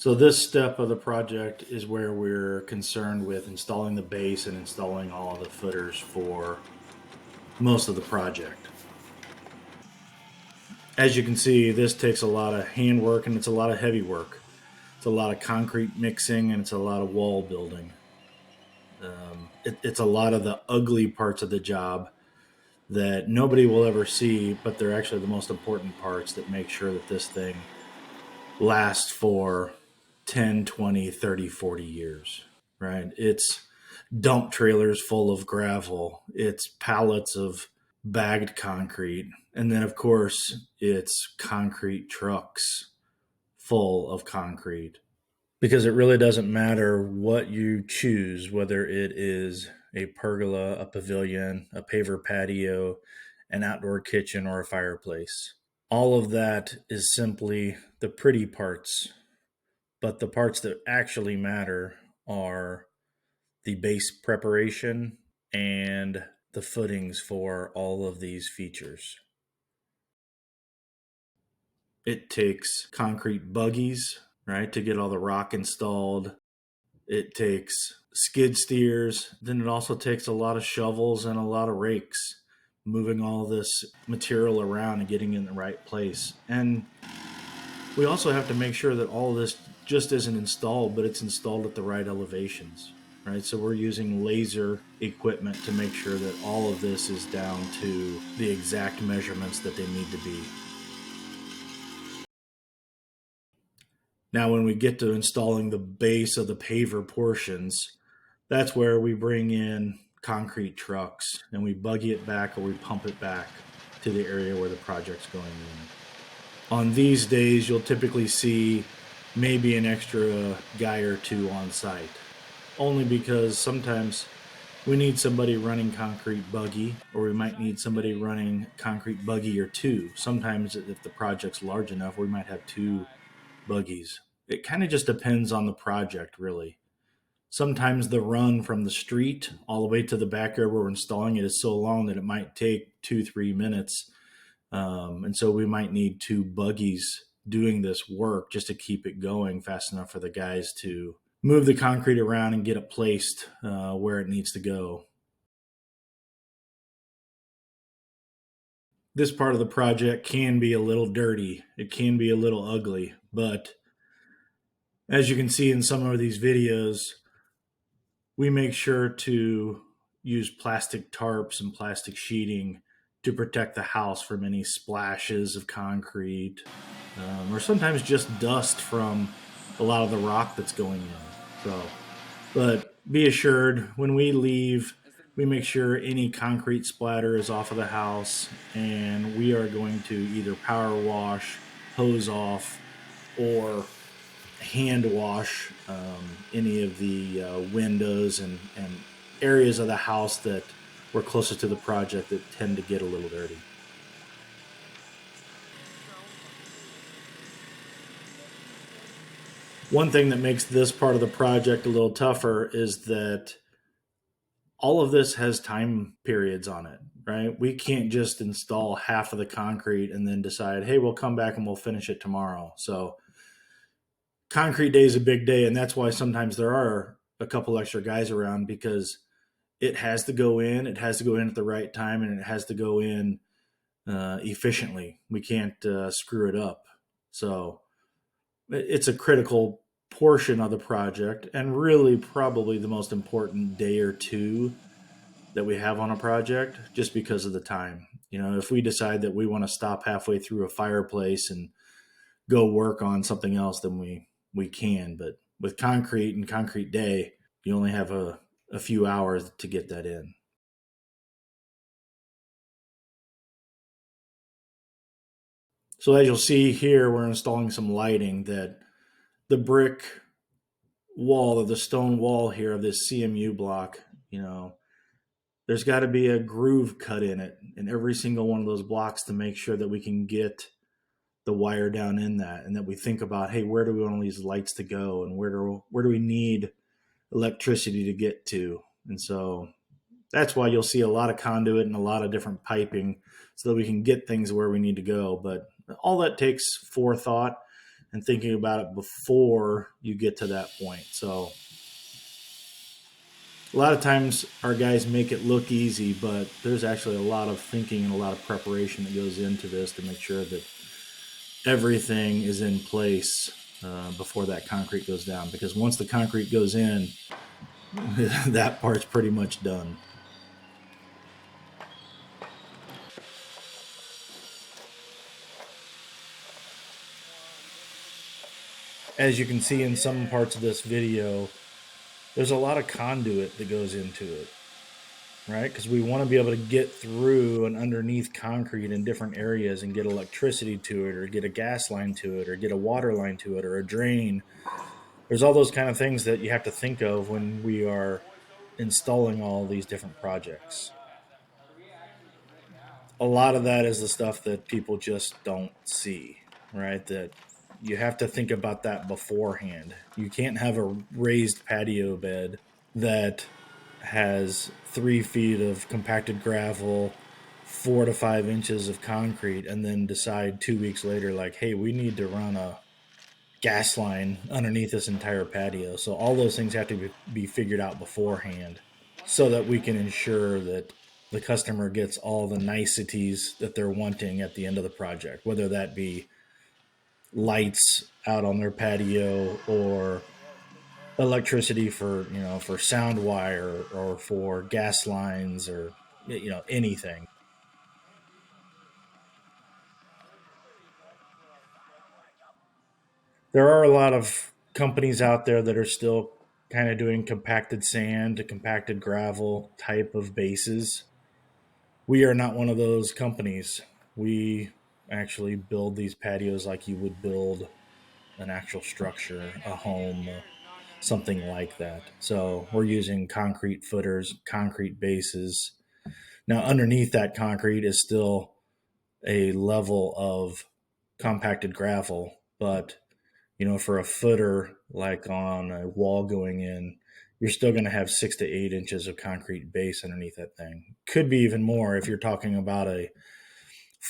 So this step of the project is where we're concerned with installing the base and installing all the footers for most of the project. As you can see, this takes a lot of handwork and it's a lot of heavy work. It's a lot of concrete mixing and it's a lot of wall building. It's a lot of the ugly parts of the job that nobody will ever see, but they're actually the most important parts that make sure that this thing lasts for 10, 20, 30, 40 years, right? It's dump trailers full of gravel, it's pallets of bagged concrete, and then, of course, it's concrete trucks full of concrete. Because it really doesn't matter what you choose, whether it is a pergola, a pavilion, a paver patio, an outdoor kitchen, or a fireplace. All of that is simply the pretty parts, but the parts that actually matter are the base preparation and the footings for all of these features. It takes concrete buggies, right, to get all the rock installed. It takes skid steers. Then it also takes a lot of shovels and a lot of rakes, moving all this material around and getting it in the right place. And we also have to make sure that all of this just isn't installed, but it's installed at the right elevations, right? So we're using laser equipment to make sure that all of this is down to the exact measurements that they need to be. Now, when we get to installing the base of the paver portions, that's where we bring in concrete trucks and we buggy it back or we pump it back to the area where the project's going in. On these days, you'll typically see maybe an extra guy or two on site, only because sometimes we need somebody running concrete buggy, or we might need somebody running concrete buggy or two. Sometimes, if the project's large enough, we might have two buggies. It kind of just depends on the project, really. Sometimes the run from the street all the way to the backyard where we're installing it is so long that it might take 2-3 minutes. And so we might need two buggies doing this work just to keep it going fast enough for the guys to move the concrete around and get it placed where it needs to go. This part of the project can be a little dirty. It can be a little ugly, but as you can see in some of these videos, we make sure to use plastic tarps and plastic sheeting to protect the house from any splashes of concrete, or sometimes just dust from a lot of the rock that's going in. So, but be assured, when we leave, we make sure any concrete splatter is off of the house, and we are going to either power wash, hose off, or hand wash any of the windows and areas of the house that were closer to the project that tend to get a little dirty. One thing that makes this part of the project a little tougher is that all of this has time periods on it, right? We can't just install half of the concrete and then decide, hey, we'll come back and we'll finish it tomorrow. So concrete day is a big day, and that's why sometimes there are a couple extra guys around, because it has to go in, it has to go in at the right time, and it has to go in efficiently. We can't screw it up. So it's a critical portion of the project, and really probably the most important day or two that we have on a project, just because of the time. You know, if we decide that we want to stop halfway through a fireplace and go work on something else, then we can. But with concrete and concrete day, you only have a few hours to get that in. So as you'll see here, we're installing some lighting. That the brick wall, or the stone wall here of this CMU block, you know, there's got to be a groove cut in it in every single one of those blocks to make sure that we can get the wire down in that, and that we think about, hey, where do we want these lights to go, and where do we need electricity to get to. And so that's why you'll see a lot of conduit and a lot of different piping, so that we can get things where we need to go. But all that takes forethought, and thinking about it before you get to that point. So a lot of times our guys make it look easy, but there's actually a lot of thinking and a lot of preparation that goes into this to make sure that everything is in place before that concrete goes down. Because once the concrete goes in, that part's pretty much done. As you can see in some parts of this video, there's a lot of conduit that goes into it, right? Because we want to be able to get through and underneath concrete in different areas and get electricity to it, or get a gas line to it, or get a water line to it, or a drain. There's all those kind of things that you have to think of when we are installing all these different projects. A lot of that is the stuff that people just don't see, right? That you have to think about that beforehand. You can't have a raised patio bed that has 3 feet of compacted gravel, 4 to 5 inches of concrete, and then decide 2 weeks later, like, hey, we need to run a gas line underneath this entire patio. So all those things have to be figured out beforehand so that we can ensure that the customer gets all the niceties that they're wanting at the end of the project, whether that be lights out on their patio, or electricity for, for sound wire, or for gas lines, or anything. There are a lot of companies out there that are still kind of doing compacted sand to compacted gravel type of bases. We are not one of those companies. We actually build these patios like you would build an actual structure, a home, something like that. So we're using concrete footers, concrete bases. Now, underneath that concrete is still a level of compacted gravel, but for a footer, like on a wall going in, you're still going to have 6 to 8 inches of concrete base underneath that thing. Could be even more if you're talking about a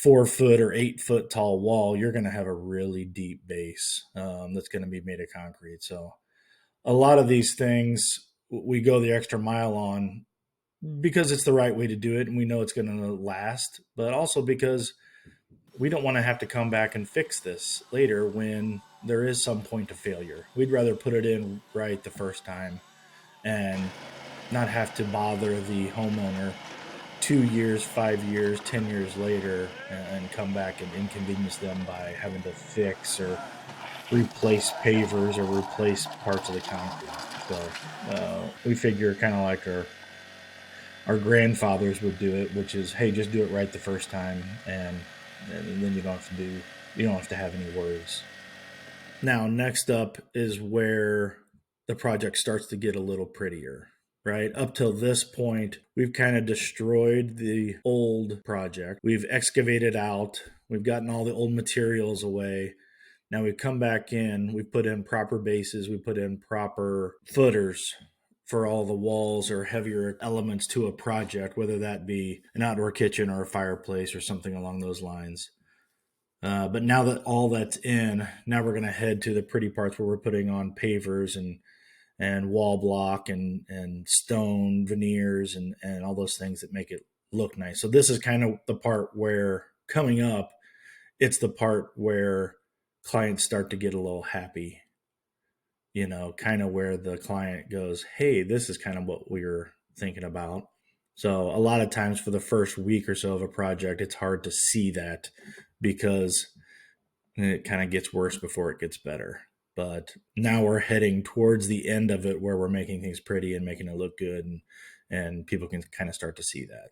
4 foot or 8 foot tall wall. You're going to have a really deep base that's going to be made of concrete. So a lot of these things we go the extra mile on because it's the right way to do it, and we know it's going to last, but also because we don't want to have to come back and fix this later when there is some point of failure. We'd rather put it in right the first time and not have to bother the homeowner 2 years, 5 years, 10 years later, and come back and inconvenience them by having to fix or replace pavers or replace parts of the concrete. So we figure kind of like our grandfathers would do it, which is, hey, just do it right the first time, and then you don't have to have any worries. Now, next up is where the project starts to get a little prettier. Right up till this point, we've kind of destroyed the old project. We've excavated out. We've gotten all the old materials away. Now we've come back in, we put in proper bases, we put in proper footers for all the walls or heavier elements to a project, whether that be an outdoor kitchen or a fireplace or something along those lines. But now that all that's in, now we're going to head to the pretty parts where we're putting on pavers and wall block and stone veneers and all those things that make it look nice. So this is kind of the part where, coming up, it's the part where clients start to get a little happy, kind of where the client goes, hey, this is kind of what we were thinking about. So a lot of times for the first week or so of a project, it's hard to see that because it kind of gets worse before it gets better. But now we're heading towards the end of it where we're making things pretty and making it look good, and people can kind of start to see that.